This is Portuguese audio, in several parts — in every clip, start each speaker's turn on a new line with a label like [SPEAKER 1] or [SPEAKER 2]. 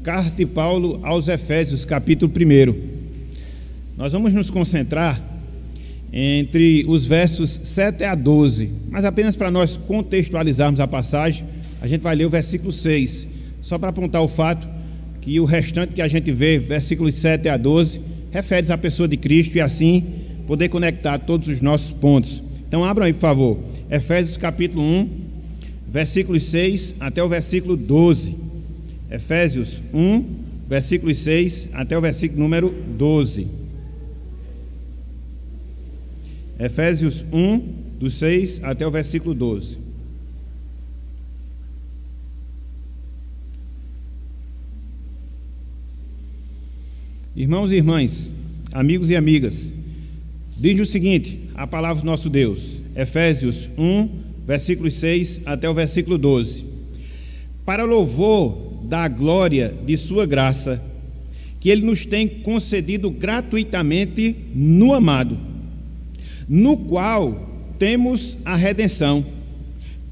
[SPEAKER 1] Carta de Paulo aos Efésios, capítulo 1. Nós vamos nos concentrar entre os versos 7 a 12, mas apenas para nós contextualizarmos a passagem, a gente vai ler o versículo 6, só para apontar o fato que o restante que a gente vê, versículos 7 a 12, refere-se à pessoa de Cristo e assim poder conectar todos os nossos pontos. Então abram aí, por favor, Efésios capítulo 1, versículos 6 até o versículo 12. Efésios 1, versículos 6 até o versículo número 12. Efésios 1, do 6 até o versículo 12. Irmãos e irmãs, amigos e amigas, diz o seguinte, a palavra do nosso Deus, Efésios 1, versículos 6 até o versículo 12. Para louvor da glória de sua graça, que Ele nos tem concedido gratuitamente no amado, no qual temos a redenção,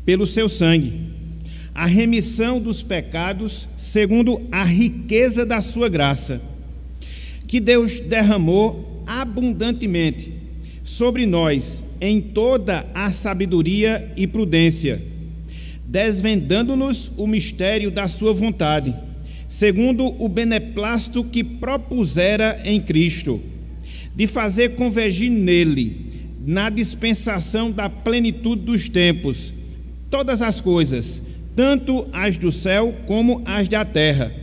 [SPEAKER 1] pelo seu sangue, a remissão dos pecados, segundo a riqueza da sua graça, que Deus derramou abundantemente sobre nós em toda a sabedoria e prudência, desvendando-nos o mistério da sua vontade, segundo o beneplácito que propusera em Cristo, de fazer convergir nele, na dispensação da plenitude dos tempos, todas as coisas, tanto as do céu como as da terra.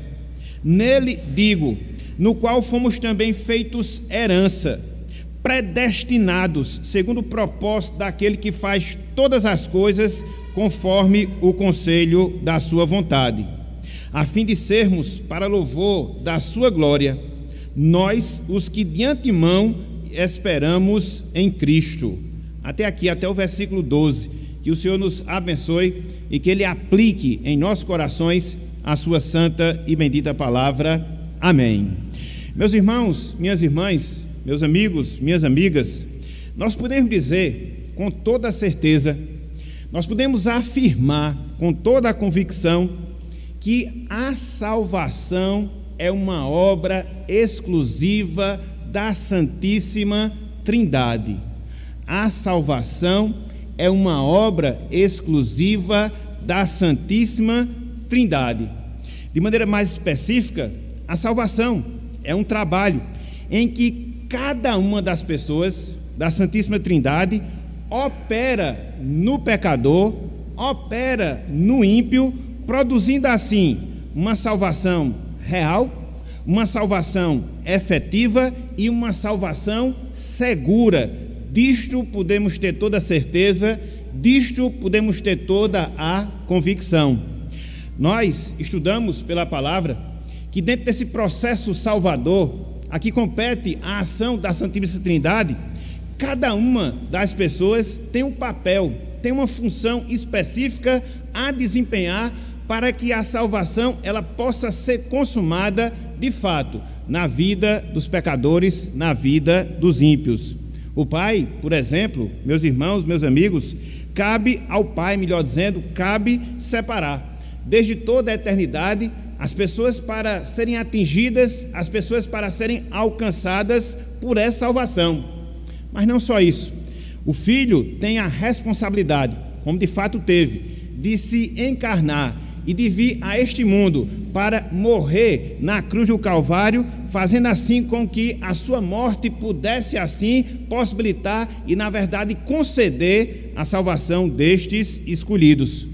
[SPEAKER 1] Nele, digo, no qual fomos também feitos herança, predestinados, segundo o propósito daquele que faz todas as coisas conforme o conselho da sua vontade, a fim de sermos para louvor da sua glória, nós, os que de antemão esperamos em Cristo. Até aqui, até o versículo 12, que o Senhor nos abençoe e que Ele aplique em nossos corações a sua santa e bendita palavra. Amém. Meus irmãos, minhas irmãs, meus amigos, minhas amigas, nós podemos dizer com toda certeza, nós podemos afirmar com toda a convicção que a salvação é uma obra exclusiva da Santíssima Trindade. A salvação é uma obra exclusiva da Santíssima Trindade. De maneira mais específica, a salvação é um trabalho em que cada uma das pessoas da Santíssima Trindade opera no pecador, opera no ímpio, produzindo assim uma salvação real, uma salvação efetiva e uma salvação segura. Disto podemos ter toda a certeza, disto podemos ter toda a convicção. Nós estudamos pela palavra que dentro desse processo salvador, aqui compete a ação da Santíssima Trindade. Cada uma das pessoas tem um papel, tem uma função específica a desempenhar para que a salvação ela possa ser consumada de fato na vida dos pecadores, na vida dos ímpios. O Pai, por exemplo, meus irmãos, meus amigos, cabe ao Pai, melhor dizendo, cabe separar desde toda a eternidade as pessoas para serem atingidas, as pessoas para serem alcançadas por essa salvação. Mas não só isso, o Filho tem a responsabilidade, como de fato teve, de se encarnar e de vir a este mundo para morrer na cruz do Calvário, fazendo assim com que a sua morte pudesse assim possibilitar e na verdade conceder a salvação destes escolhidos.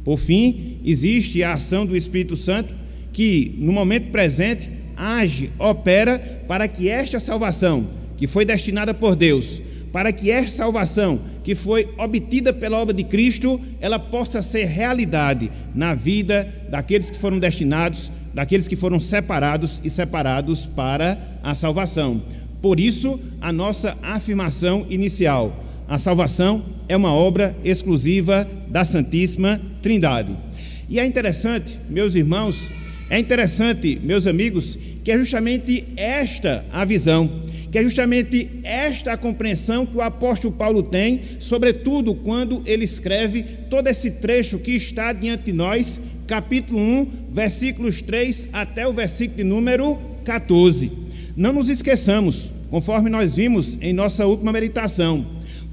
[SPEAKER 1] Por fim, existe a ação do Espírito Santo que no momento presente age, opera para que esta salvação que foi destinada por Deus, para que esta salvação que foi obtida pela obra de Cristo, ela possa ser realidade na vida daqueles que foram destinados, daqueles que foram separados e separados para a salvação. Por isso, a nossa afirmação inicial, a salvação é uma obra exclusiva da Santíssima Trindade. E é interessante, meus irmãos, é interessante, meus amigos, que é justamente esta a visão, que é justamente esta a compreensão que o apóstolo Paulo tem, sobretudo quando ele escreve todo esse trecho que está diante de nós, capítulo 1, versículos 3 até o versículo de número 14. Não nos esqueçamos, conforme nós vimos em nossa última meditação,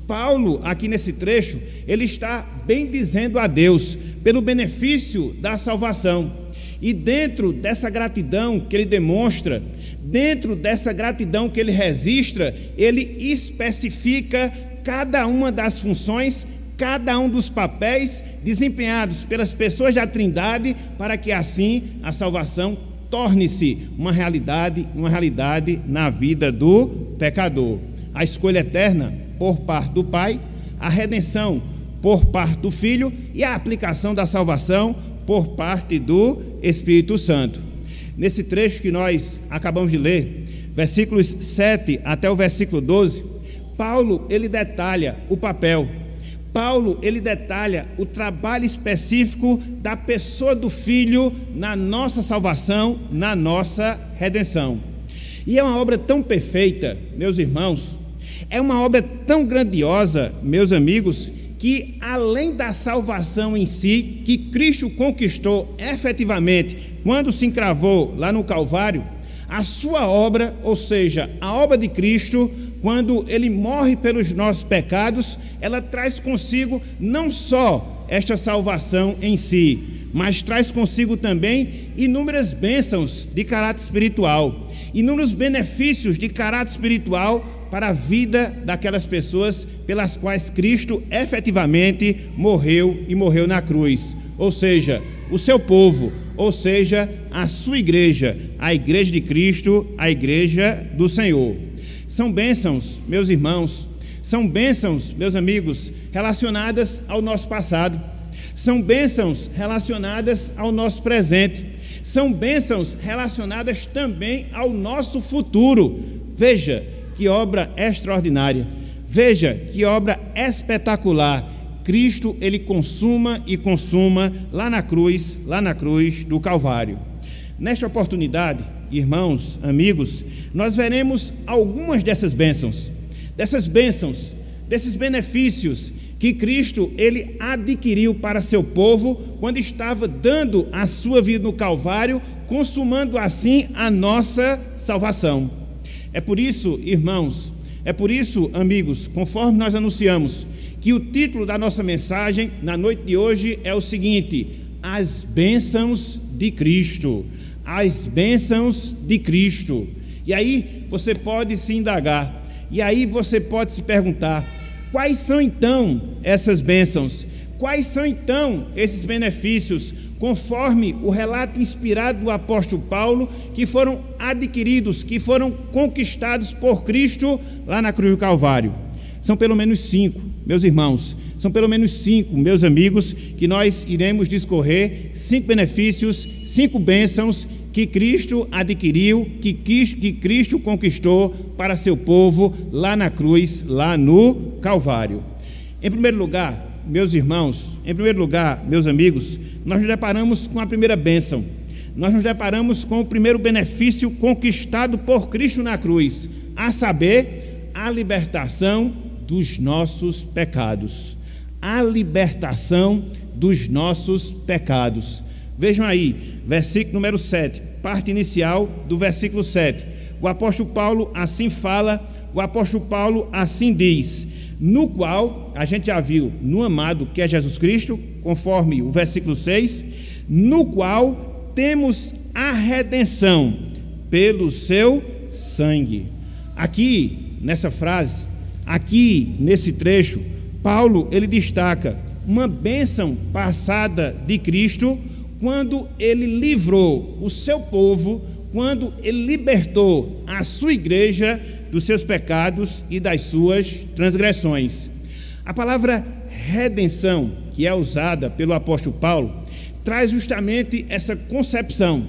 [SPEAKER 1] Paulo, aqui nesse trecho, ele está bendizendo a Deus pelo benefício da salvação. E dentro dessa gratidão que ele demonstra, dentro dessa gratidão que ele registra, ele especifica cada uma das funções, cada um dos papéis desempenhados pelas pessoas da Trindade, para que assim a salvação torne-se uma realidade na vida do pecador. A escolha eterna por parte do Pai, a redenção por parte do Filho e a aplicação da salvação por parte do Espírito Santo. Nesse trecho que nós acabamos de ler, versículos 7 até o versículo 12, Paulo, ele detalha o papel. Paulo, ele detalha o trabalho específico da pessoa do Filho na nossa salvação, na nossa redenção. E é uma obra tão perfeita, meus irmãos, é uma obra tão grandiosa, meus amigos, que além da salvação em si, que Cristo conquistou efetivamente quando se encravou lá no Calvário, a sua obra, ou seja, a obra de Cristo, quando ele morre pelos nossos pecados, ela traz consigo não só esta salvação em si, mas traz consigo também inúmeras bênçãos de caráter espiritual, inúmeros benefícios de caráter espiritual para a vida daquelas pessoas pelas quais Cristo efetivamente morreu e morreu na cruz, ou seja, o seu povo, ou seja, a sua igreja, a igreja de Cristo, a igreja do Senhor. São bênçãos, meus irmãos, são bênçãos, meus amigos, relacionadas ao nosso passado, são bênçãos relacionadas ao nosso presente, são bênçãos relacionadas também ao nosso futuro. Veja que obra extraordinária, veja que obra espetacular. Cristo, ele consuma e consuma lá na cruz do Calvário. Nesta oportunidade, irmãos, amigos, nós veremos algumas dessas bênçãos, desses benefícios que Cristo, ele adquiriu para seu povo quando estava dando a sua vida no Calvário, consumando assim a nossa salvação. É por isso, irmãos, é por isso, amigos, conforme nós anunciamos, que o título da nossa mensagem na noite de hoje é o seguinte: as bênçãos de Cristo. As bênçãos de Cristo. E aí você pode se indagar, e aí você pode se perguntar: quais são então essas bênçãos? Quais são então esses benefícios, conforme o relato inspirado do apóstolo Paulo, que foram adquiridos, que foram conquistados por Cristo lá na cruz do Calvário? São pelo menos 5, meus irmãos, são pelo menos 5, meus amigos, que nós iremos discorrer 5 benefícios, 5 bênçãos que Cristo adquiriu, que Cristo conquistou para seu povo lá na cruz, lá no Calvário. Em primeiro lugar, meus irmãos, meus amigos, nós nos deparamos com a primeira bênção, nós nos deparamos com o primeiro benefício conquistado por Cristo na cruz, a saber, a libertação dos nossos pecados. A libertação dos nossos pecados. Vejam aí, versículo número 7, parte inicial do versículo 7. O apóstolo Paulo assim fala, o apóstolo Paulo assim diz: no qual, a gente já viu, no amado que é Jesus Cristo, conforme o versículo 6, no qual temos a redenção pelo seu sangue. Aqui, nessa frase, aqui nesse trecho, Paulo, ele destaca uma bênção passada de Cristo quando ele livrou o seu povo, quando ele libertou a sua igreja dos seus pecados e das suas transgressões. A palavra redenção, que é usada pelo apóstolo Paulo, traz justamente essa concepção,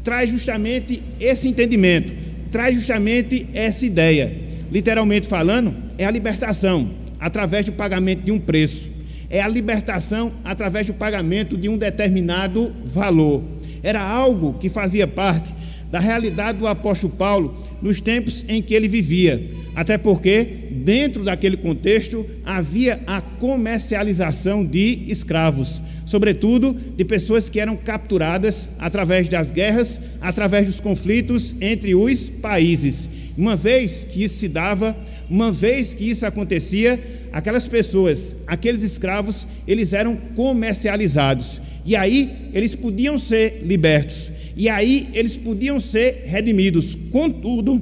[SPEAKER 1] traz justamente esse entendimento, traz justamente essa ideia. Literalmente falando, é a libertação através do pagamento de um preço, é a libertação através do pagamento de um determinado valor. Era algo que fazia parte da realidade do apóstolo Paulo nos tempos em que ele vivia, até porque dentro daquele contexto havia a comercialização de escravos. sobretudo de pessoas que eram capturadas através das guerras, através dos conflitos entre os países. Uma vez que isso se dava, uma vez que isso acontecia, aquelas pessoas, aqueles escravos, eles eram comercializados. E aí eles podiam ser libertos. E aí eles podiam ser redimidos. Contudo,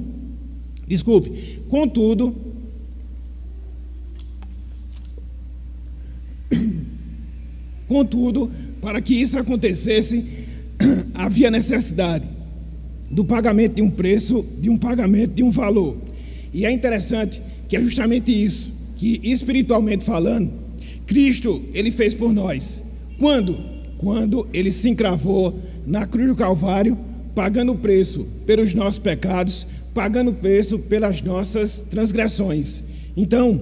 [SPEAKER 1] para que isso acontecesse, havia necessidade do pagamento de um preço, de um pagamento de um valor. E é interessante que é justamente isso, que espiritualmente falando, Cristo, ele fez por nós. Quando ele se encravou na cruz do Calvário, pagando o preço pelos nossos pecados, pagando o preço pelas nossas transgressões. Então,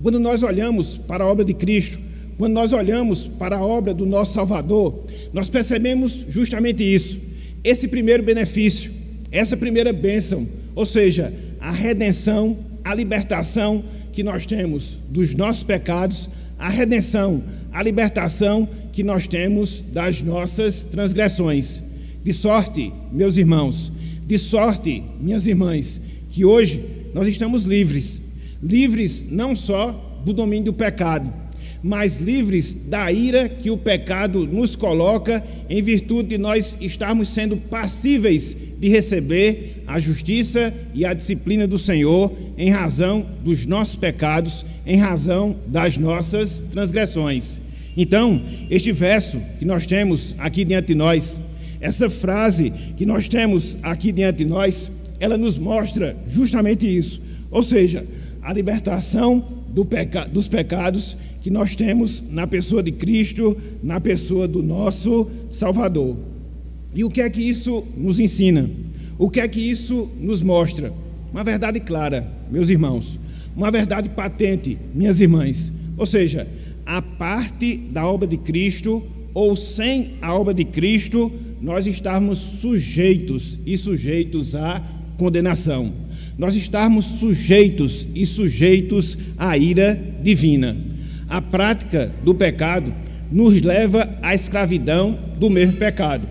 [SPEAKER 1] quando nós olhamos para a obra de Cristo, quando nós olhamos para a obra do nosso Salvador, nós percebemos justamente isso, esse primeiro benefício, essa primeira bênção, ou seja, a redenção, a libertação que nós temos dos nossos pecados, a redenção, a libertação que nós temos das nossas transgressões. De sorte, meus irmãos, de sorte, minhas irmãs, que hoje nós estamos livres não só do domínio do pecado, mas livres da ira que o pecado nos coloca em virtude de nós estarmos sendo passíveis de receber a justiça e a disciplina do Senhor em razão dos nossos pecados, em razão das nossas transgressões. Então, este verso que nós temos aqui diante de nós, essa frase que nós temos aqui diante de nós, ela nos mostra justamente isso, ou seja, a libertação dos pecados que nós temos na pessoa de Cristo, na pessoa do nosso Salvador. E o que é que isso nos ensina? O que é que isso nos mostra? Uma verdade clara, meus irmãos, uma verdade patente, minhas irmãs, ou seja, a parte da obra de Cristo ou sem a obra de Cristo, nós estarmos sujeitos à condenação. Nós estarmos sujeitos à ira divina. A prática do pecado nos leva à escravidão do mesmo pecado.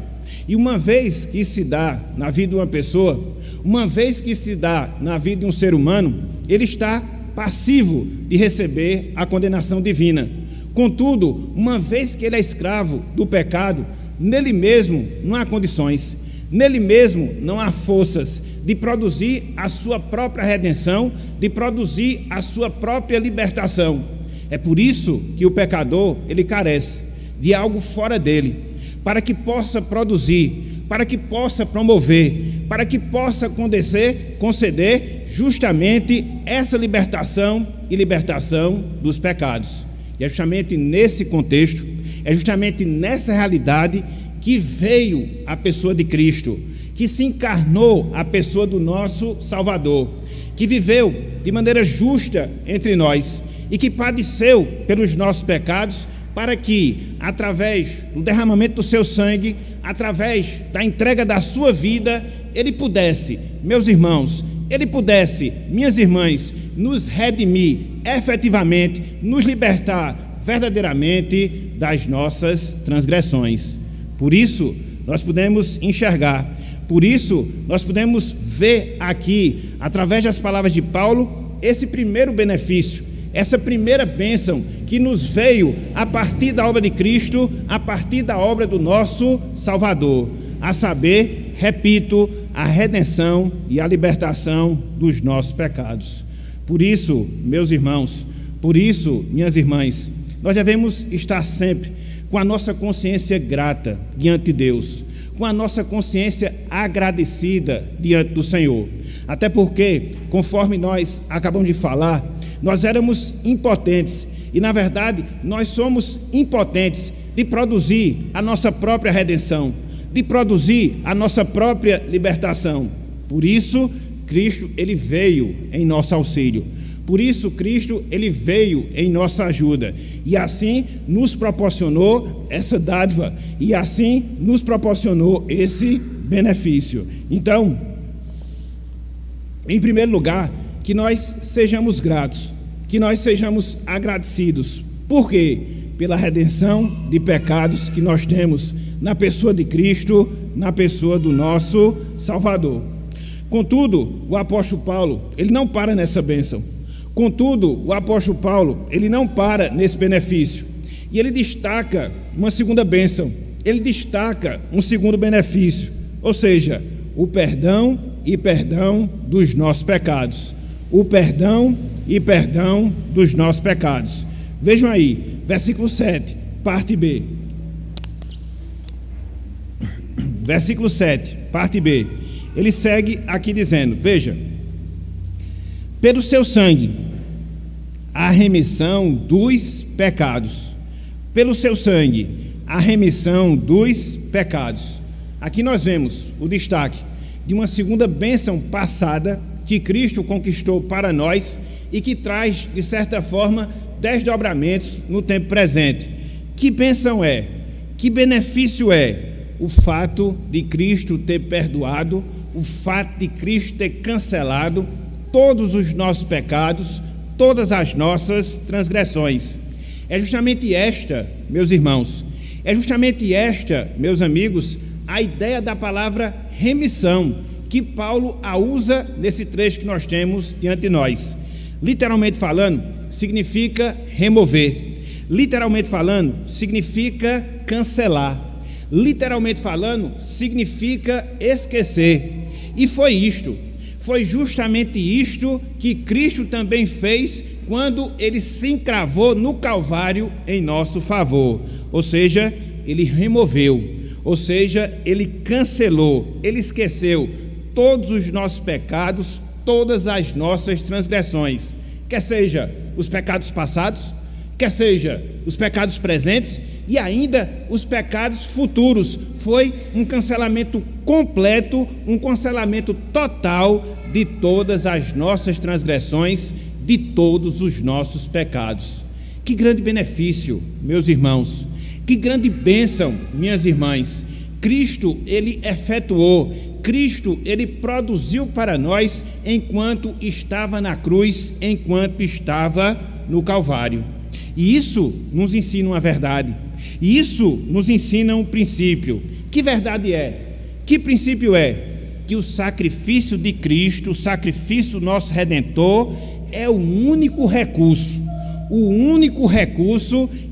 [SPEAKER 1] E uma vez que isso se dá na vida de uma pessoa, uma vez que isso se dá na vida de um ser humano, ele está passivo de receber a condenação divina. Contudo, uma vez que ele é escravo do pecado, nele mesmo não há condições, nele mesmo não há forças de produzir a sua própria redenção, de produzir a sua própria libertação. É por isso que o pecador, ele carece de algo fora dele, para que possa produzir, para que possa promover, para que possa conceder justamente essa libertação e libertação dos pecados. E é justamente nesse contexto, é justamente nessa realidade que veio a pessoa de Cristo, que se encarnou a pessoa do nosso Salvador, que viveu de maneira justa entre nós e que padeceu pelos nossos pecados, para que, através do derramamento do seu sangue, através da entrega da sua vida, ele pudesse, meus irmãos, ele pudesse, minhas irmãs, nos redimir efetivamente, nos libertar verdadeiramente das nossas transgressões. Por isso, nós podemos enxergar, por isso, nós podemos ver aqui, através das palavras de Paulo, esse primeiro benefício, essa primeira bênção que nos veio a partir da obra de Cristo, a partir da obra do nosso Salvador, a saber, repito, a redenção e a libertação dos nossos pecados. Por isso, meus irmãos, por isso, minhas irmãs, nós devemos estar sempre com a nossa consciência grata diante de Deus, com a nossa consciência agradecida diante do Senhor. Até porque, conforme nós acabamos de falar, nós éramos impotentes e, na verdade, nós somos impotentes de produzir a nossa própria redenção, de produzir a nossa própria libertação. Por isso, Cristo, ele veio em nosso auxílio. Por isso, Cristo, ele veio em nossa ajuda. E assim nos proporcionou essa dádiva. E assim nos proporcionou esse benefício. Então, em primeiro lugar, que nós sejamos gratos, que nós sejamos agradecidos. Por quê? pela redenção de pecados que nós temos na pessoa de Cristo, na pessoa do nosso Salvador. Contudo, o apóstolo Paulo, ele não para nessa bênção. Contudo, o apóstolo Paulo, ele não para nesse benefício. E ele destaca uma segunda bênção. Ele destaca um segundo benefício, ou seja, o perdão e perdão dos nossos pecados. O perdão e perdão dos nossos pecados. Vejam aí, versículo 7, parte B. Versículo 7, parte B. Ele segue aqui dizendo, veja, pelo seu sangue, a remissão dos pecados. Pelo seu sangue, a remissão dos pecados. Aqui nós vemos o destaque de uma segunda bênção passada que Cristo conquistou para nós e que traz, de certa forma, desdobramentos no tempo presente. Que bênção é? Que benefício é o fato de Cristo ter perdoado, o fato de Cristo ter cancelado todos os nossos pecados, todas as nossas transgressões. É justamente esta, meus irmãos, é justamente esta, meus amigos, a ideia da palavra remissão, que Paulo a usa nesse trecho que nós temos diante de nós. Literalmente falando, significa remover. Literalmente falando, significa cancelar. Literalmente falando, significa esquecer. E foi justamente isto que Cristo também fez quando ele se encravou no Calvário em nosso favor. Ou seja, ele removeu, ou seja, ele cancelou, ele esqueceu todos os nossos pecados, todas as nossas transgressões, quer seja os pecados passados, quer seja os pecados presentes e ainda os pecados futuros. Foi um cancelamento completo, um cancelamento total de todas as nossas transgressões, de todos os nossos pecados. Que grande benefício, meus irmãos, que grande bênção, minhas irmãs. Cristo, ele efetuou, Cristo, ele produziu para nós enquanto estava na cruz, enquanto estava no Calvário. E isso nos ensina uma verdade, e isso nos ensina um princípio. Que verdade é? Que princípio é? Que o sacrifício de Cristo, o sacrifício do nosso Redentor, é o único recurso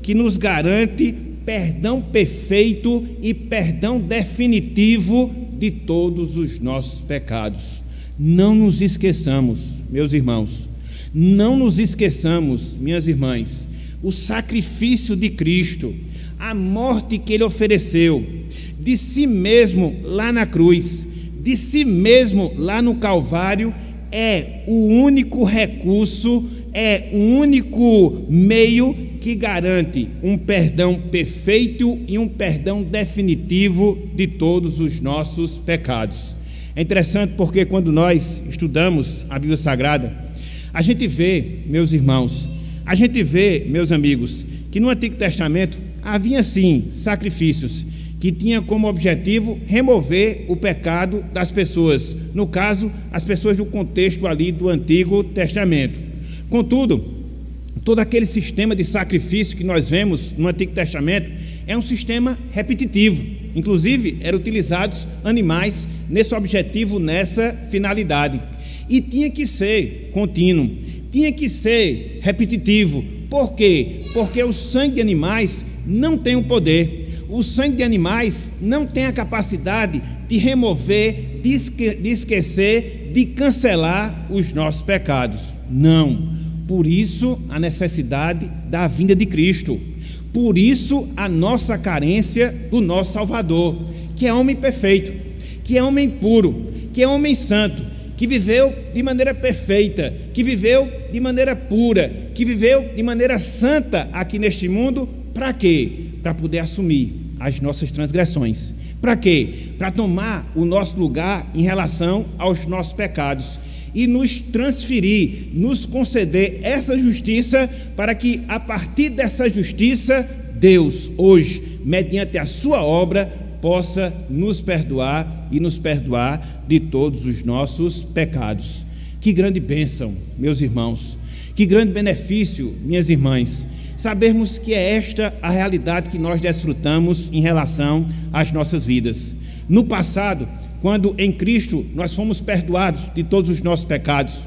[SPEAKER 1] que nos garante perdão perfeito e perdão definitivo de todos os nossos pecados. Não nos esqueçamos, meus irmãos, não nos esqueçamos, minhas irmãs, o sacrifício de Cristo, a morte que ele ofereceu, de si mesmo lá na cruz, de si mesmo lá no Calvário, é o único recurso, é o único meio que garante um perdão perfeito e um perdão definitivo de todos os nossos pecados. É interessante porque quando nós estudamos a Bíblia Sagrada, a gente vê, meus irmãos, a gente vê, meus amigos, que no Antigo Testamento havia sim sacrifícios que tinha como objetivo remover o pecado das pessoas, no caso, as pessoas do contexto ali do Antigo Testamento. Contudo, todo aquele sistema de sacrifício que nós vemos no Antigo Testamento é um sistema repetitivo, inclusive eram utilizados animais nesse objetivo, nessa finalidade, e tinha que ser contínuo, tinha que ser repetitivo. Por quê? Porque o sangue de animais não tem o poder. O sangue de animais não tem a capacidade de remover, de esquecer, de cancelar os nossos pecados. Não. Por isso a necessidade da vinda de Cristo. Por isso a nossa carência do nosso Salvador, que é homem perfeito, que é homem puro, que é homem santo, que viveu de maneira perfeita, que viveu de maneira pura, que viveu de maneira santa aqui neste mundo. Para quê? Para poder assumir as nossas transgressões. Para quê? Para tomar o nosso lugar em relação aos nossos pecados e nos transferir, nos conceder essa justiça, para que a partir dessa justiça, Deus hoje, mediante a sua obra, possa nos perdoar e nos perdoar de todos os nossos pecados. Que grande bênção, meus irmãos, que grande benefício, minhas irmãs. sabermos que é esta a realidade que nós desfrutamos em relação às nossas vidas. No passado, quando em Cristo nós fomos perdoados de todos os nossos pecados.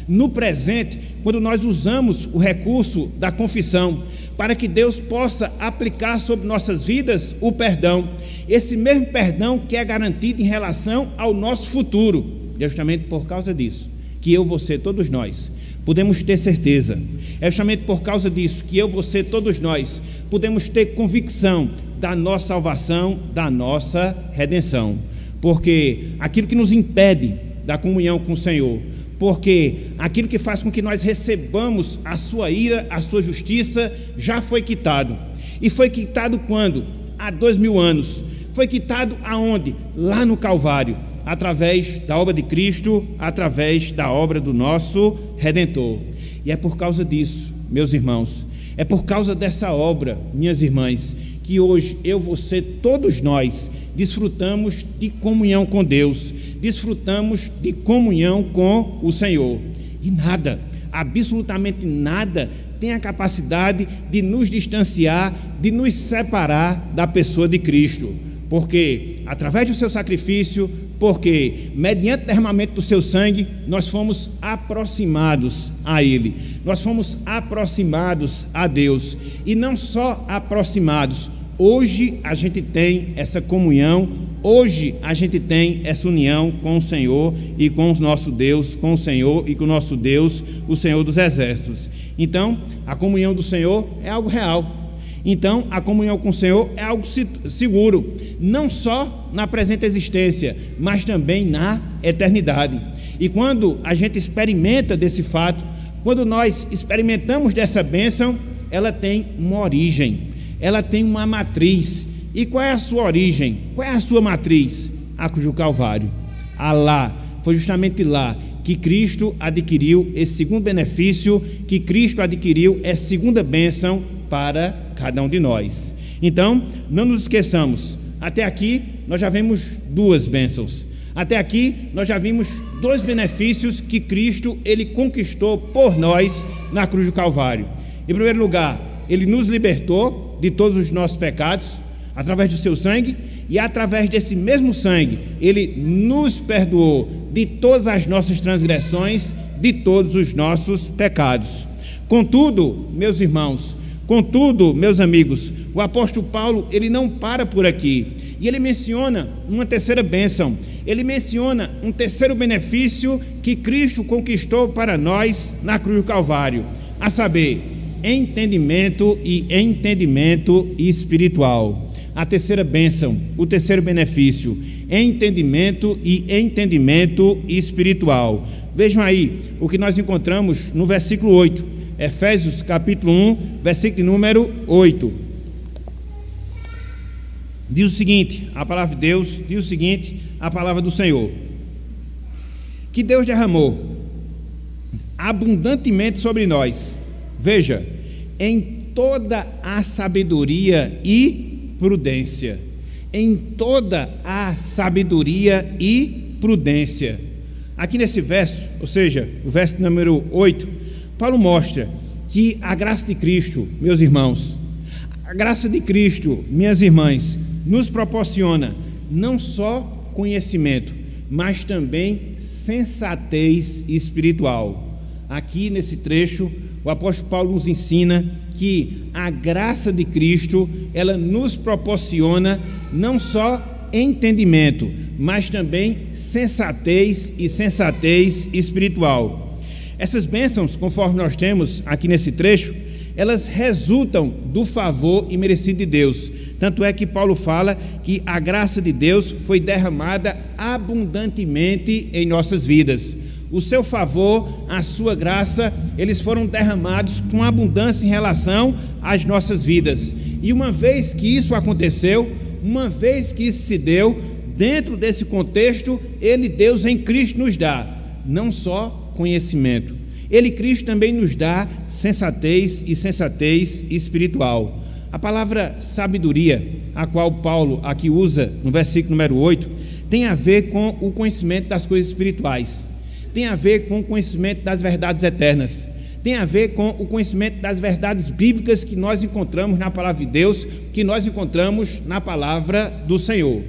[SPEAKER 1] No presente, quando nós usamos o recurso da confissão, para que Deus possa aplicar sobre nossas vidas o perdão, esse mesmo perdão que é garantido em relação ao nosso futuro. É justamente por causa disso que eu, você, todos nós podemos ter certeza. É justamente por causa disso que eu, você, todos nós podemos ter convicção da nossa salvação, da nossa redenção. Porque aquilo que nos impede da comunhão com o Senhor, porque aquilo que faz com que nós recebamos a sua ira, a sua justiça, já foi quitado. E foi quitado quando? Há 2000 anos. Foi quitado aonde? Lá no Calvário, através da obra de Cristo, através da obra do nosso Redentor. E é por causa disso, meus irmãos, é por causa dessa obra, minhas irmãs, que hoje eu, você, todos nós desfrutamos de comunhão com Deus, desfrutamos de comunhão com o Senhor. E nada, absolutamente nada, tem a capacidade de nos distanciar, de nos separar da pessoa de Cristo. Porque, através do seu sacrifício, porque, mediante o derramamento do seu sangue, nós fomos aproximados a Ele, nós fomos aproximados a Deus. E não só aproximados, hoje a gente tem essa comunhão, hoje a gente tem essa união com o Senhor e com o nosso Deus, com o Senhor e com o nosso Deus, o Senhor dos Exércitos. Então, a comunhão do Senhor é algo real. Então, a comunhão com o Senhor é algo seguro, não só na presente existência, mas também na eternidade. E quando a gente experimenta desse fato, quando nós experimentamos dessa bênção, ela tem uma origem, ela tem uma matriz. E qual é a sua origem? Qual é a sua matriz? A cruz do Calvário. Lá, foi justamente lá que Cristo adquiriu esse segundo benefício, que Cristo adquiriu essa segunda bênção para cada um de nós. Então, não nos esqueçamos, até aqui nós já vimos duas bênçãos, até aqui nós já vimos dois benefícios que Cristo ele conquistou por nós na cruz do Calvário. Em primeiro lugar, ele nos libertou de todos os nossos pecados através do seu sangue, e através desse mesmo sangue ele nos perdoou de todas as nossas transgressões, de todos os nossos pecados. Contudo, meus irmãos, contudo, meus amigos, o apóstolo Paulo, ele não para por aqui, e ele menciona uma terceira bênção, ele menciona um terceiro benefício que Cristo conquistou para nós na cruz do Calvário, a saber, entendimento espiritual. A terceira bênção, o terceiro benefício, entendimento espiritual. Vejam aí o que nós encontramos no versículo 8, Efésios capítulo 1, versículo número 8. Diz o seguinte, a palavra de Deus diz o seguinte, a palavra do Senhor: que Deus derramou abundantemente sobre nós, veja, em toda a sabedoria e prudência, em toda a sabedoria e prudência. Aqui nesse verso, ou seja, o verso número 8, Paulo mostra que a graça de Cristo, meus irmãos, a graça de Cristo, minhas irmãs, nos proporciona não só conhecimento, mas também sensatez espiritual. Aqui nesse trecho, o apóstolo Paulo nos ensina que a graça de Cristo, ela nos proporciona não só entendimento, mas também sensatez espiritual. Essas bênçãos, conforme nós temos aqui nesse trecho, elas resultam do favor imerecido de Deus. Tanto é que Paulo fala que a graça de Deus foi derramada abundantemente em nossas vidas. O seu favor, a sua graça, eles foram derramados com abundância em relação às nossas vidas. E uma vez que isso aconteceu, uma vez que isso se deu, dentro desse contexto, Deus em Cristo nos dá não só conhecimento, Cristo também nos dá sensatez espiritual. A palavra sabedoria, a qual Paulo aqui usa no versículo número 8, tem a ver com o conhecimento das coisas espirituais, tem a ver com o conhecimento das verdades eternas, tem a ver com o conhecimento das verdades bíblicas que nós encontramos na palavra de Deus, que nós encontramos na palavra do Senhor.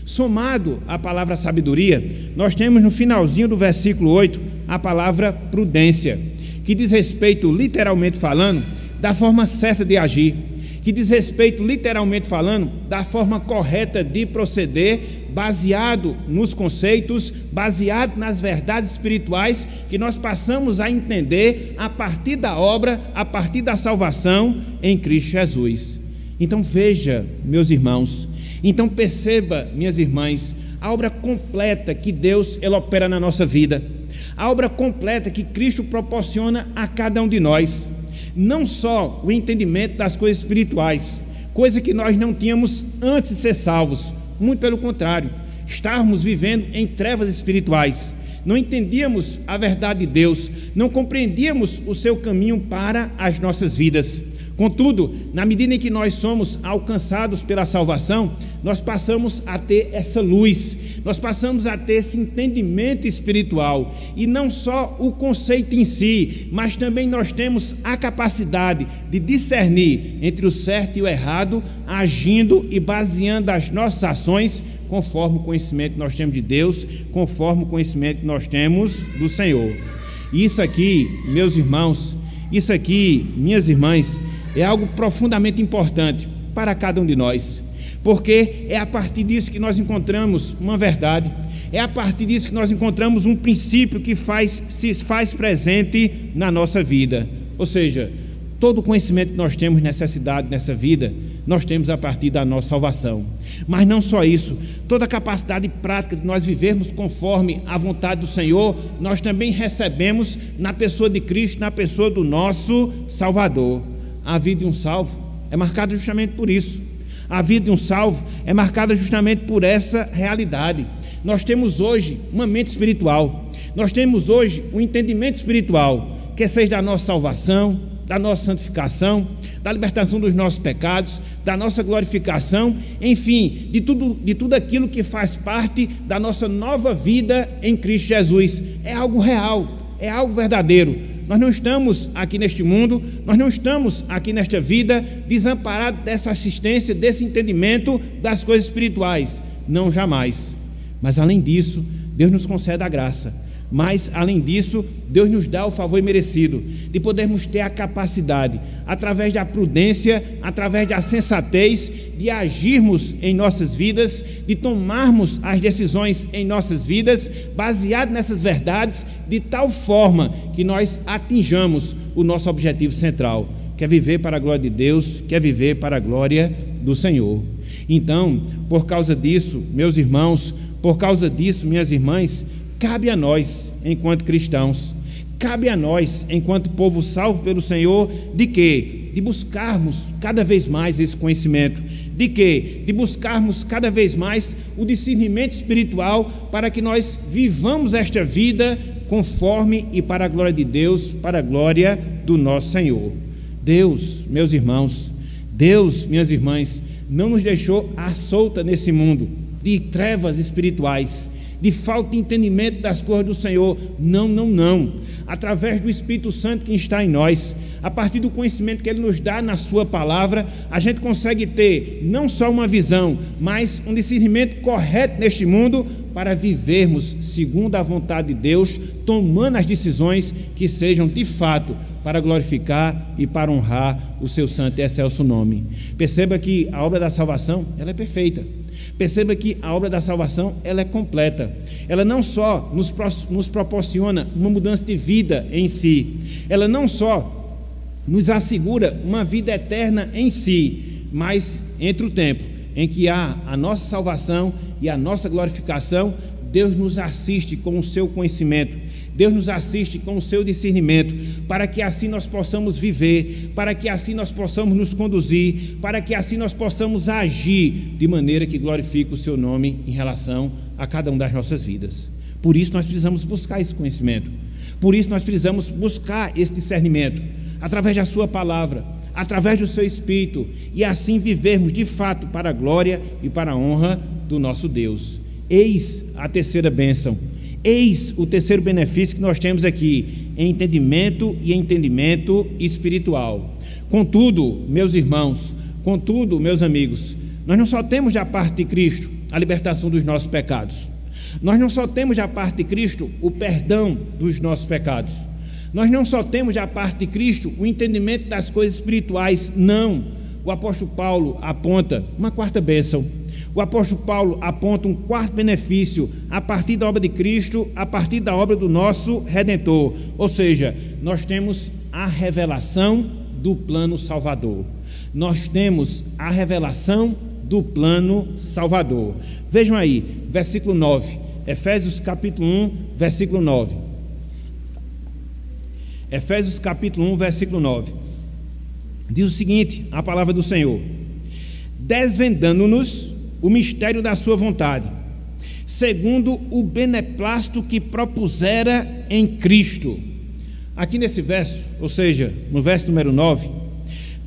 [SPEAKER 1] Somado à palavra sabedoria, nós temos no finalzinho do versículo 8 a palavra prudência, que diz respeito, literalmente falando, da forma certa de agir, que diz respeito, literalmente falando, da forma correta de proceder, baseado nos conceitos, baseado nas verdades espirituais que nós passamos a entender a partir da obra, a partir da salvação em Cristo Jesus. Então veja, meus irmãos, então perceba, minhas irmãs, a obra completa que Deus ele opera na nossa vida, a obra completa que Cristo proporciona a cada um de nós. Não só o entendimento das coisas espirituais, coisa que nós não tínhamos antes de ser salvos, muito pelo contrário, estávamos vivendo em trevas espirituais, não entendíamos a verdade de Deus, não compreendíamos o seu caminho para as nossas vidas. Contudo, na medida em que nós somos alcançados pela salvação, nós passamos a ter essa luz, nós passamos a ter esse entendimento espiritual, e não só o conceito em si, mas também nós temos a capacidade de discernir entre o certo e o errado, agindo e baseando as nossas ações conforme o conhecimento que nós temos de Deus, conforme o conhecimento que nós temos do Senhor. E isso aqui, meus irmãos, isso aqui, minhas irmãs, é algo profundamente importante para cada um de nós, porque é a partir disso que nós encontramos uma verdade, é a partir disso que nós encontramos um princípio que se faz presente na nossa vida. Ou seja, todo o conhecimento que nós temos necessidade nessa vida, nós temos a partir da nossa salvação. Mas não só isso, toda a capacidade prática de nós vivermos conforme a vontade do Senhor, nós também recebemos na pessoa de Cristo, na pessoa do nosso Salvador. A vida de um salvo é marcada justamente por isso. A vida de um salvo é marcada justamente por essa realidade. Nós temos hoje uma mente espiritual, nós temos hoje um entendimento espiritual, que seja da nossa salvação, da nossa santificação, da libertação dos nossos pecados, da nossa glorificação, enfim, de tudo aquilo que faz parte da nossa nova vida em Cristo Jesus. É algo real, é algo verdadeiro. Nós não estamos aqui neste mundo, nós não estamos aqui nesta vida desamparados dessa assistência, desse entendimento das coisas espirituais. Não, jamais. Mas além disso, Deus nos concede a graça. Mas além disso, Deus nos dá o favor merecido de podermos ter a capacidade, através da prudência, através da sensatez, de agirmos em nossas vidas, de tomarmos as decisões em nossas vidas, baseado nessas verdades, de tal forma que nós atinjamos o nosso objetivo central, que é viver para a glória de Deus, que é viver para a glória do Senhor. Então, por causa disso, meus irmãos, por causa disso, minhas irmãs, cabe a nós, enquanto cristãos, cabe a nós, enquanto povo salvo pelo Senhor, de quê? De buscarmos cada vez mais esse conhecimento. De quê? De buscarmos cada vez mais o discernimento espiritual para que nós vivamos esta vida conforme e para a glória de Deus, para a glória do nosso Senhor. Deus, meus irmãos, Deus, minhas irmãs, não nos deixou à solta nesse mundo de trevas espirituais, de falta de entendimento das coisas do Senhor. Não, não, não. Através do Espírito Santo que está em nós, a partir do conhecimento que Ele nos dá na sua palavra, a gente consegue ter não só uma visão, mas um discernimento correto neste mundo para vivermos segundo a vontade de Deus, tomando as decisões que sejam de fato para glorificar e para honrar o seu santo e excelso nome. Perceba que a obra da salvação, ela é perfeita. Perceba que a obra da salvação, ela é completa. Ela não só nos proporciona uma mudança de vida em si, ela não só nos assegura uma vida eterna em si, mas entre o tempo em que há a nossa salvação e a nossa glorificação, Deus nos assiste com o seu conhecimento, Deus nos assiste com o seu discernimento, para que assim nós possamos viver, para que assim nós possamos nos conduzir, para que assim nós possamos agir de maneira que glorifique o seu nome em relação a cada uma das nossas vidas. Por isso nós precisamos buscar esse conhecimento, por isso nós precisamos buscar esse discernimento, através da sua palavra, através do seu Espírito, e assim vivermos de fato para a glória e para a honra do nosso Deus. Eis a terceira bênção, Eis o terceiro benefício que nós temos aqui, entendimento e entendimento espiritual. Contudo, meus irmãos, contudo, meus amigos, nós não só temos da parte de Cristo a libertação dos nossos pecados. Nós não só temos da parte de Cristo o perdão dos nossos pecados. Nós não só temos da parte de Cristo o entendimento das coisas espirituais, não. O apóstolo Paulo aponta uma quarta bênção. O apóstolo Paulo aponta um quarto benefício a partir da obra de Cristo, a partir da obra do nosso Redentor. Ou seja, nós temos a revelação do plano salvador. Nós temos a revelação do plano salvador. Vejam aí, versículo 9, Efésios capítulo 1, versículo 9. Efésios capítulo 1, versículo 9. Diz o seguinte, a palavra do Senhor: desvendando-nos o mistério da sua vontade, segundo o beneplácito que propusera em Cristo. Aqui nesse verso, ou seja, no verso número 9,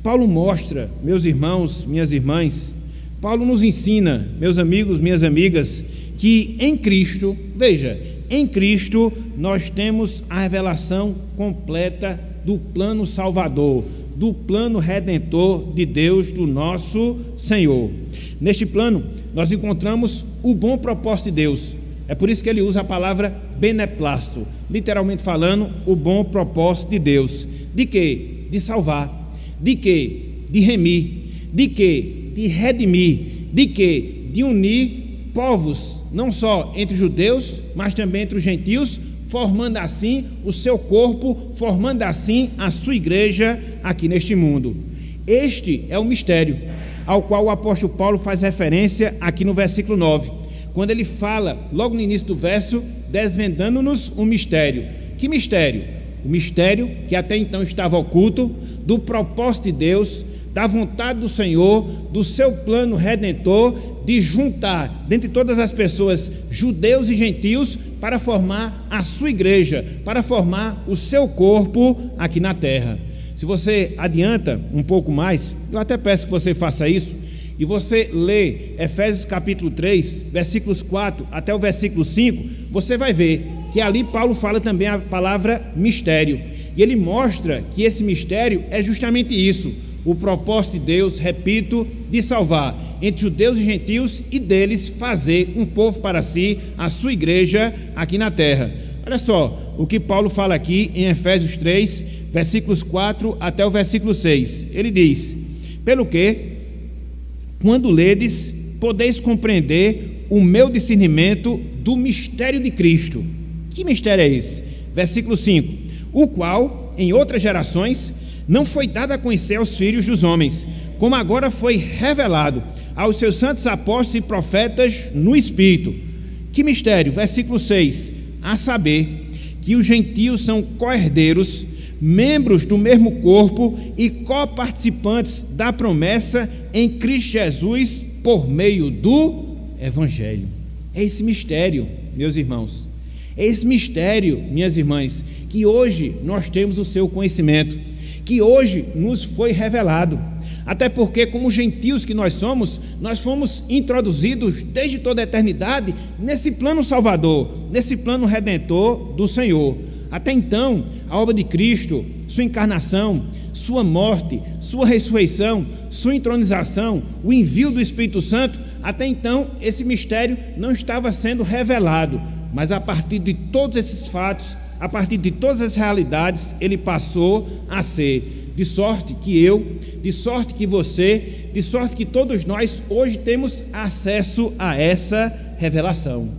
[SPEAKER 1] Paulo mostra, meus irmãos, minhas irmãs, Paulo nos ensina, meus amigos, minhas amigas, que em Cristo, veja, em Cristo nós temos a revelação completa do plano salvador, do plano redentor de Deus, do nosso Senhor. Neste plano nós encontramos o bom propósito de Deus. É por isso que ele usa a palavra beneplácito, literalmente falando, o bom propósito de Deus. De quê? De salvar. De quê? De remir. De quê? De redimir. De quê? De unir povos, não só entre judeus, mas também entre os gentios, formando assim o seu corpo, formando assim a sua igreja aqui neste mundo. Este é o mistério ao qual o apóstolo Paulo faz referência aqui no versículo 9, quando ele fala, logo no início do verso, desvendando-nos um mistério. Que mistério? O mistério que até então estava oculto, do propósito de Deus, da vontade do Senhor, do seu plano redentor, de juntar dentre todas as pessoas, judeus e gentios, para formar a sua igreja, para formar o seu corpo aqui na terra. Se você adianta um pouco mais, eu até peço que você faça isso, e você lê Efésios capítulo 3, versículos 4 até o versículo 5, você vai ver que ali Paulo fala também a palavra mistério, e ele mostra que esse mistério é justamente isso, o propósito de Deus, repito, de salvar entre judeus e gentios e deles fazer um povo para si, a sua igreja aqui na terra. Olha só o que Paulo fala aqui em Efésios 3, versículos 4 até o versículo 6. Ele diz: pelo que, quando ledes, podeis compreender o meu discernimento do mistério de Cristo. Que mistério é esse? Versículo 5: o qual, em outras gerações, não foi dado a conhecer aos filhos dos homens, como agora foi revelado aos seus santos apóstolos e profetas no Espírito. Que mistério? Versículo 6: a saber, que os gentios são co-herdeiros, membros do mesmo corpo e coparticipantes da promessa em Cristo Jesus por meio do Evangelho. É esse mistério, meus irmãos, é esse mistério, minhas irmãs, que hoje nós temos o seu conhecimento, que hoje nos foi revelado. Até porque, como gentios que nós fomos introduzidos desde toda a eternidade nesse plano salvador, nesse plano redentor do Senhor. Até então, a obra de Cristo, sua encarnação, sua morte, sua ressurreição, sua entronização, o envio do Espírito Santo, até então esse mistério não estava sendo revelado, mas a partir de todos esses fatos, a partir de todas as realidades, ele passou a ser. De sorte que eu, de sorte que você, de sorte que todos nós hoje temos acesso a essa revelação.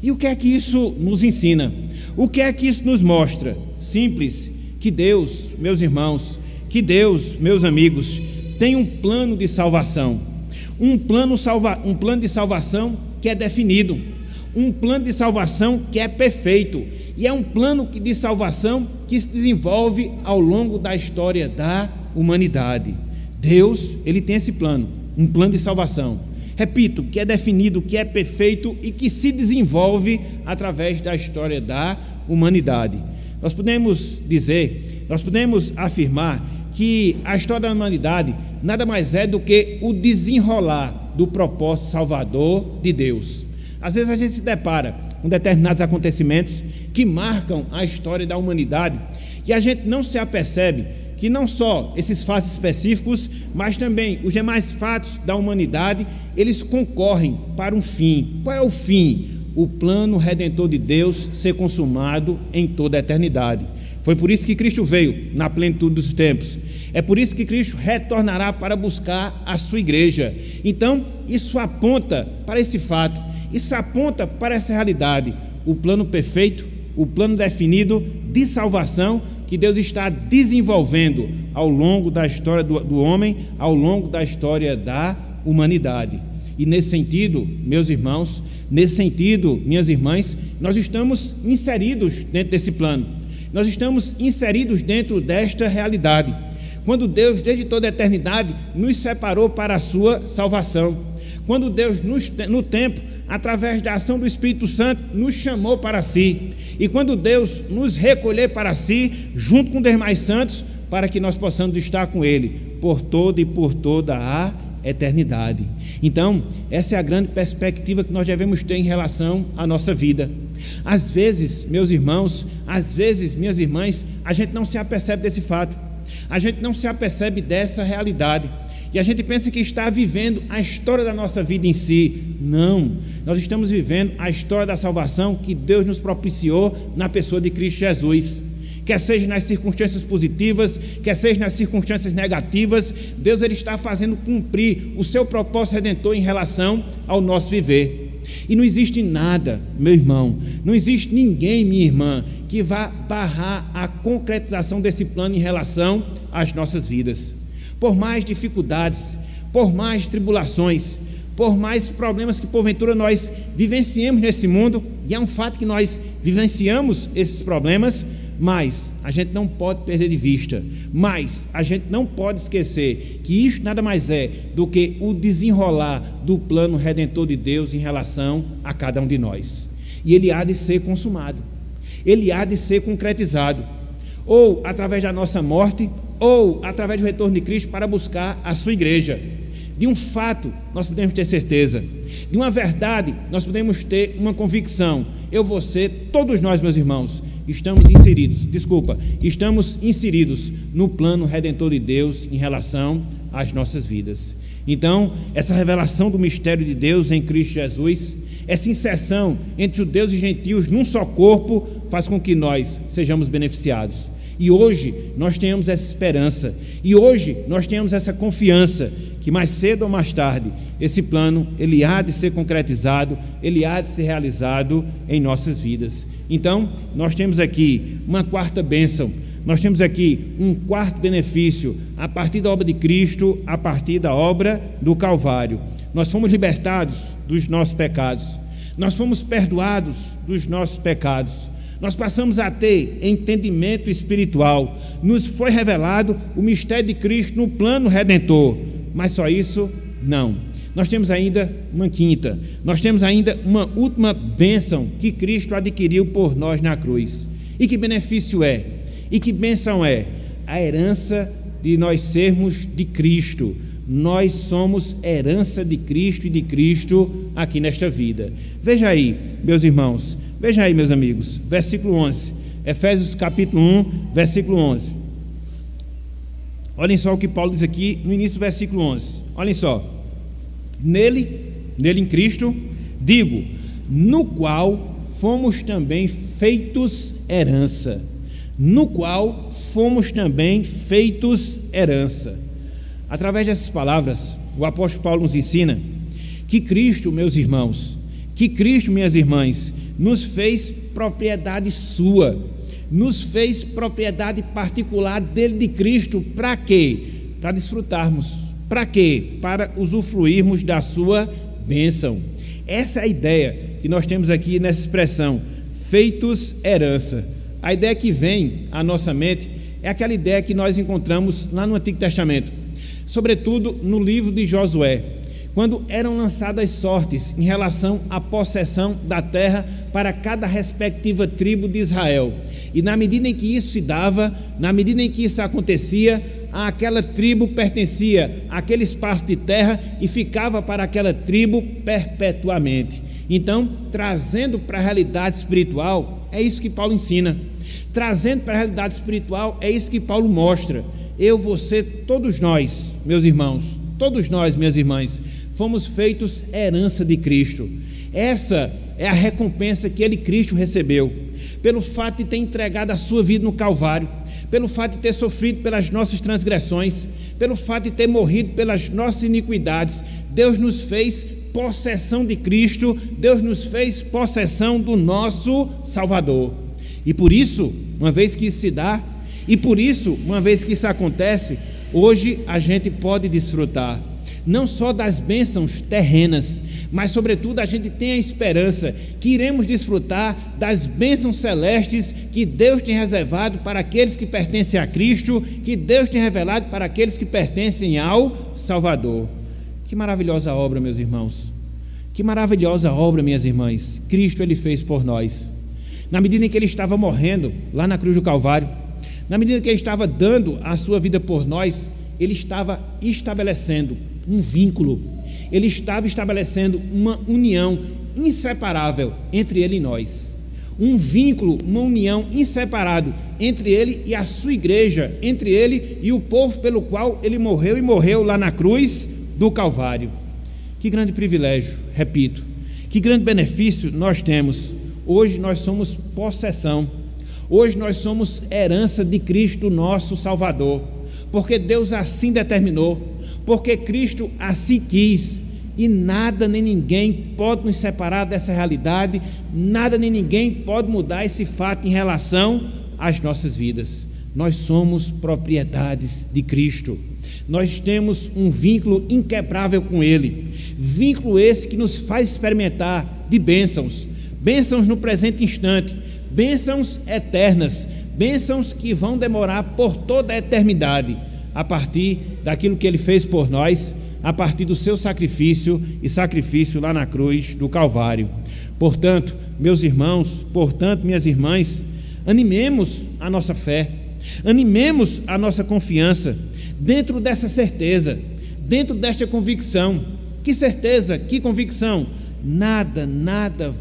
[SPEAKER 1] E o que é que isso nos ensina? O que é que isso nos mostra? Simples, que Deus, meus irmãos, que Deus, meus amigos, tem um plano de salvação. Um plano de salvação que é definido. Um plano de salvação que é perfeito. E é um plano de salvação que se desenvolve ao longo da história da humanidade. Deus, ele tem esse plano, um plano de salvação. Repito, que é definido, que é perfeito e que se desenvolve através da história da humanidade. Nós podemos dizer, nós podemos afirmar que a história da humanidade nada mais é do que o desenrolar do propósito salvador de Deus. Às vezes a gente se depara com determinados acontecimentos que marcam a história da humanidade, e a gente não se apercebe que não só esses fatos específicos, mas também os demais fatos da humanidade, eles concorrem para um fim. Qual é o fim? O plano redentor de Deus ser consumado em toda a eternidade. Foi por isso que Cristo veio na plenitude dos tempos. É por isso que Cristo retornará para buscar a sua igreja. Então, isso aponta para esse fato, isso aponta para essa realidade, o plano perfeito, o plano definido de salvação que Deus está desenvolvendo ao longo da história do homem, ao longo da história da humanidade. E nesse sentido, meus irmãos, nesse sentido, minhas irmãs, nós estamos inseridos dentro desse plano, nós estamos inseridos dentro desta realidade, quando Deus, desde toda a eternidade, nos separou para a sua salvação, quando Deus, no tempo, através da ação do Espírito Santo, nos chamou para si, e quando Deus nos recolher para si, junto com os demais santos, para que nós possamos estar com Ele, por toda e por toda a eternidade. Então, essa é a grande perspectiva que nós devemos ter em relação à nossa vida. Às vezes, meus irmãos, às vezes, minhas irmãs, a gente não se apercebe desse fato, a gente não se apercebe dessa realidade, e a gente pensa que está vivendo a história da nossa vida em si. Não, nós estamos vivendo a história da salvação que Deus nos propiciou na pessoa de Cristo Jesus. Quer seja nas circunstâncias positivas, quer seja nas circunstâncias negativas, Deus ele está fazendo cumprir o seu propósito redentor em relação ao nosso viver. E não existe nada, meu irmão, não existe ninguém, minha irmã, que vá barrar a concretização desse plano em relação às nossas vidas. Por mais dificuldades, por mais tribulações, por mais problemas que porventura nós vivenciemos nesse mundo, e é um fato que nós vivenciamos esses problemas, mas a gente não pode perder de vista, mas a gente não pode esquecer que isso nada mais é do que o desenrolar do plano redentor de Deus em relação a cada um de nós. E ele há de ser consumado, ele há de ser concretizado, ou através da nossa morte, ou através do retorno de Cristo para buscar a sua igreja. De um fato nós podemos ter certeza, de uma verdade nós podemos ter uma convicção: eu, você, todos nós, meus irmãos, estamos inseridos no plano redentor de Deus em relação às nossas vidas. Então, essa revelação do mistério de Deus em Cristo Jesus, essa inserção entre judeus e gentios num só corpo, faz com que nós sejamos beneficiados. E hoje nós tenhamos essa esperança, e hoje nós tenhamos essa confiança que mais cedo ou mais tarde esse plano ele há de ser concretizado, ele há de ser realizado em nossas vidas. Então, nós temos aqui uma quarta bênção, nós temos aqui um quarto benefício a partir da obra de Cristo, a partir da obra do Calvário. Nós fomos libertados dos nossos pecados, nós fomos perdoados dos nossos pecados, nós passamos a ter entendimento espiritual, nos foi revelado o mistério de Cristo no plano redentor. Mas só isso? Não. Nós temos ainda uma quinta, nós temos ainda uma última bênção que Cristo adquiriu por nós na cruz. E que benefício é? E que bênção é? A herança de nós sermos de Cristo. Nós somos herança de Cristo e de Cristo aqui nesta vida. Veja aí, meus irmãos, veja aí, meus amigos, versículo 11, Efésios capítulo 1, versículo 11. Olhem só o que Paulo diz aqui no início do versículo 11. Olhem só: nele em Cristo, digo, no qual fomos também feitos herança. No qual fomos também feitos herança. Através dessas palavras, o apóstolo Paulo nos ensina que Cristo, meus irmãos, que Cristo, minhas irmãs, nos fez propriedade sua, nos fez propriedade particular dele, de Cristo. Para quê? Para desfrutarmos. Para quê? Para usufruirmos da sua bênção. Essa é a ideia que nós temos aqui nessa expressão, feitos herança. A ideia que vem à nossa mente é aquela ideia que nós encontramos lá no Antigo Testamento, sobretudo no livro de Josué, quando eram lançadas sortes em relação à possessão da terra para cada respectiva tribo de Israel. E na medida em que isso se dava, na medida em que isso acontecia, aquela tribo pertencia àquele espaço de terra e ficava para aquela tribo perpetuamente. Então, trazendo para a realidade espiritual, é isso que Paulo ensina. Trazendo para a realidade espiritual, é isso que Paulo mostra. Eu, você, todos nós, meus irmãos, todos nós, minhas irmãs, fomos feitos herança de Cristo. Essa é a recompensa que ele, Cristo, recebeu, pelo fato de ter entregado a sua vida no Calvário, pelo fato de ter sofrido pelas nossas transgressões, pelo fato de ter morrido pelas nossas iniquidades. Deus nos fez possessão de Cristo, Deus nos fez possessão do nosso Salvador. E por isso, uma vez que isso se dá, e por isso, uma vez que isso acontece, hoje a gente pode desfrutar não só das bênçãos terrenas, mas sobretudo a gente tem a esperança que iremos desfrutar das bênçãos celestes que Deus tem reservado para aqueles que pertencem a Cristo, que Deus tem revelado para aqueles que pertencem ao Salvador. Que maravilhosa obra, meus irmãos, que maravilhosa obra, minhas irmãs, Cristo ele fez por nós. Na medida em que ele estava morrendo lá na cruz do Calvário, na medida em que ele estava dando a sua vida por nós, ele estava estabelecendo um vínculo, ele estava estabelecendo uma união inseparável entre ele e nós, um vínculo, uma união inseparável entre ele e a sua igreja, entre ele e o povo pelo qual ele morreu, e morreu lá na cruz do Calvário. Que grande privilégio, repito, que grande benefício nós temos. Hoje nós somos possessão, hoje nós somos herança de Cristo, nosso Salvador, porque Deus assim determinou, porque Cristo assim quis, e nada nem ninguém pode nos separar dessa realidade, nada nem ninguém pode mudar esse fato em relação às nossas vidas. Nós somos propriedades de Cristo, nós temos um vínculo inquebrável com Ele, vínculo esse que nos faz experimentar de bênçãos, bênçãos no presente instante, bênçãos eternas, bênçãos que vão demorar por toda a eternidade, a partir daquilo que Ele fez por nós, a partir do seu sacrifício e sacrifício lá na cruz do Calvário. Portanto, meus irmãos, portanto, minhas irmãs, animemos a nossa fé, animemos a nossa confiança, dentro dessa certeza, dentro desta convicção. Que certeza, que convicção? Nada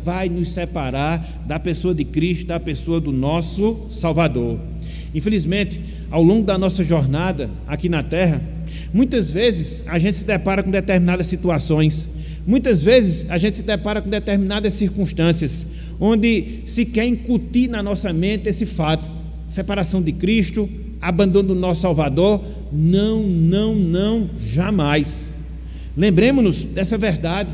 [SPEAKER 1] vai nos separar da pessoa de Cristo, da pessoa do nosso Salvador. Infelizmente, ao longo da nossa jornada aqui na terra, muitas vezes a gente se depara com determinadas situações, muitas vezes a gente se depara com determinadas circunstâncias, onde se quer incutir na nossa mente esse fato: separação de Cristo, abandono do nosso Salvador. Não, jamais. Lembremos-nos dessa verdade,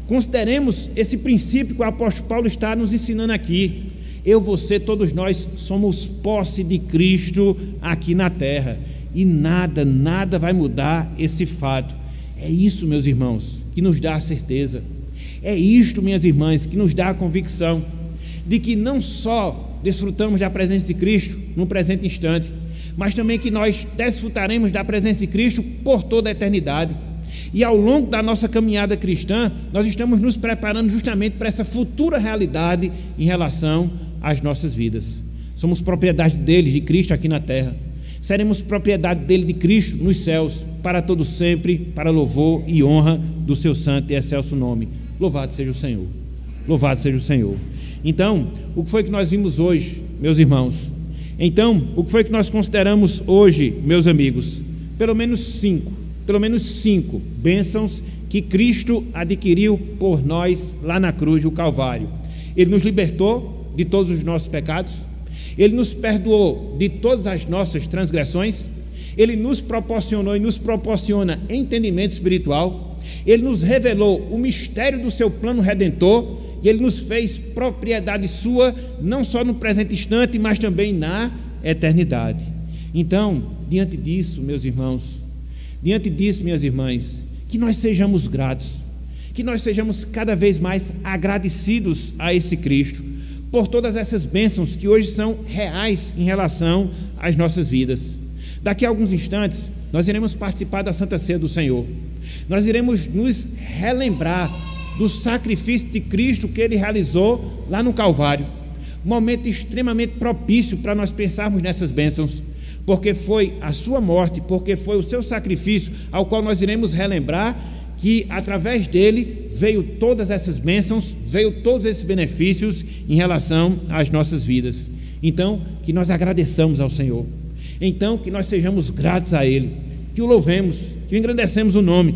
[SPEAKER 1] consideremos esse princípio que o apóstolo Paulo está nos ensinando aqui. Eu, você, todos nós somos posse de Cristo aqui na terra, e nada vai mudar esse fato. É isso, meus irmãos, que nos dá a certeza, é isto, minhas irmãs, que nos dá a convicção de que não só desfrutamos da presença de Cristo no presente instante, mas também que nós desfrutaremos da presença de Cristo por toda a eternidade. E ao longo da nossa caminhada cristã, nós estamos nos preparando justamente para essa futura realidade em relação às nossas vidas. Somos propriedade dele, de Cristo aqui na terra. Seremos propriedade dele, de Cristo, nos céus, para todo sempre, para louvor e honra do seu santo e excelso nome. Louvado seja o Senhor. Louvado seja o Senhor. Então, o que foi que nós vimos hoje, meus irmãos? Então, o que foi que nós consideramos hoje, meus amigos? Pelo menos cinco bênçãos que Cristo adquiriu por nós lá na cruz do Calvário. Ele nos libertou de todos os nossos pecados, Ele nos perdoou de todas as nossas transgressões, Ele nos proporcionou e nos proporciona entendimento espiritual, Ele nos revelou o mistério do seu plano redentor, e Ele nos fez propriedade sua, não só no presente instante, mas também na eternidade. Então, diante disso, meus irmãos, diante disso, minhas irmãs, que nós sejamos gratos, que nós sejamos cada vez mais agradecidos a esse Cristo, por todas essas bênçãos que hoje são reais em relação às nossas vidas. Daqui a alguns instantes, nós iremos participar da Santa Ceia do Senhor. Nós iremos nos relembrar do sacrifício de Cristo que Ele realizou lá no Calvário. Um momento extremamente propício para nós pensarmos nessas bênçãos, porque foi a sua morte, porque foi o seu sacrifício, ao qual nós iremos relembrar, que através dele veio todas essas bênçãos, veio todos esses benefícios em relação às nossas vidas. Então, que nós agradeçamos ao Senhor. Então, que nós sejamos gratos a Ele, que o louvemos, que engrandecemos o nome,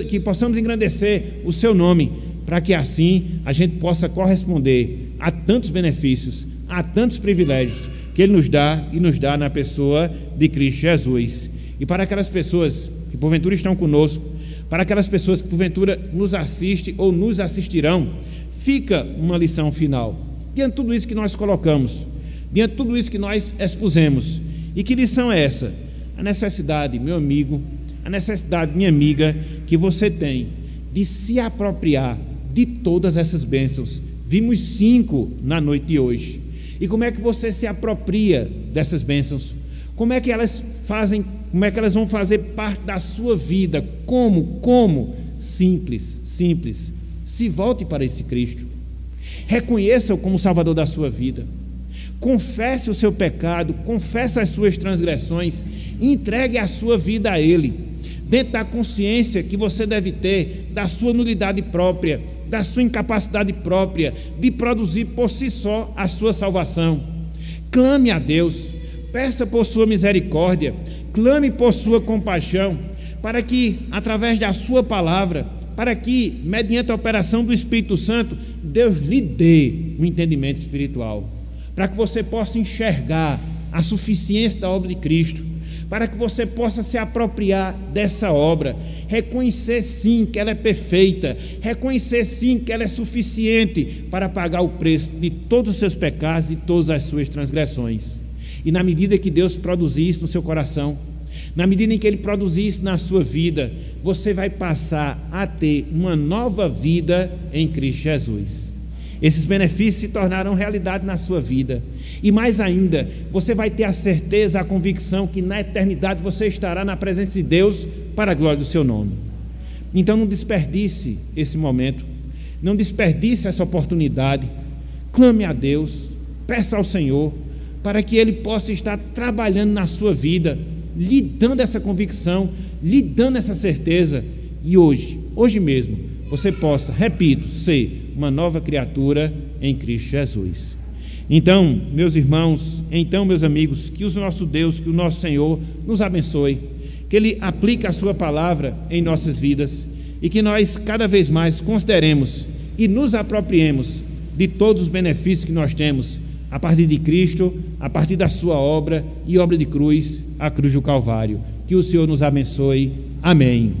[SPEAKER 1] que possamos engrandecer o seu nome, para que assim a gente possa corresponder a tantos benefícios, a tantos privilégios que Ele nos dá e nos dá na pessoa de Cristo Jesus. E para aquelas pessoas que porventura estão conosco, para aquelas pessoas que porventura nos assistem ou nos assistirão, fica uma lição final. Diante de tudo isso que nós colocamos, diante de tudo isso que nós expusemos, e que lição é essa? A necessidade, meu amigo, a necessidade, minha amiga, que você tem de se apropriar de todas essas bênçãos. Vimos 5 na noite de hoje. E como é que você se apropria dessas bênçãos? Como é que elas vão fazer parte da sua vida? Como? Simples. Se volte para esse Cristo. Reconheça-o como Salvador da sua vida. Confesse o seu pecado, confesse as suas transgressões, entregue a sua vida a Ele, dentro da consciência que você deve ter da sua nulidade própria, da sua incapacidade própria de produzir por si só a sua salvação. Clame a Deus, peça por sua misericórdia, clame por sua compaixão, para que através da sua palavra, para que mediante a operação do Espírito Santo, Deus lhe dê um entendimento espiritual, para que você possa enxergar a suficiência da obra de Cristo, para que você possa se apropriar dessa obra, reconhecer sim que ela é perfeita, reconhecer sim que ela é suficiente para pagar o preço de todos os seus pecados e todas as suas transgressões. E na medida que Deus produzir isso no seu coração, na medida em que Ele produzir isso na sua vida, você vai passar a ter uma nova vida em Cristo Jesus. Esses benefícios se tornarão realidade na sua vida. E mais ainda, você vai ter a certeza, a convicção que na eternidade você estará na presença de Deus para a glória do seu nome. Então não desperdice esse momento, não desperdice essa oportunidade. Clame a Deus, peça ao Senhor, para que Ele possa estar trabalhando na sua vida, lhe dando essa convicção, lhe dando essa certeza. E hoje mesmo, você possa, repito, ser uma nova criatura em Cristo Jesus. Então, meus irmãos, meus amigos, que o nosso Deus, que o nosso Senhor nos abençoe, que Ele aplique a sua palavra em nossas vidas e que nós cada vez mais consideremos e nos apropriemos de todos os benefícios que nós temos a partir de Cristo, a partir da sua obra e obra de cruz, a cruz do Calvário. Que o Senhor nos abençoe. Amém.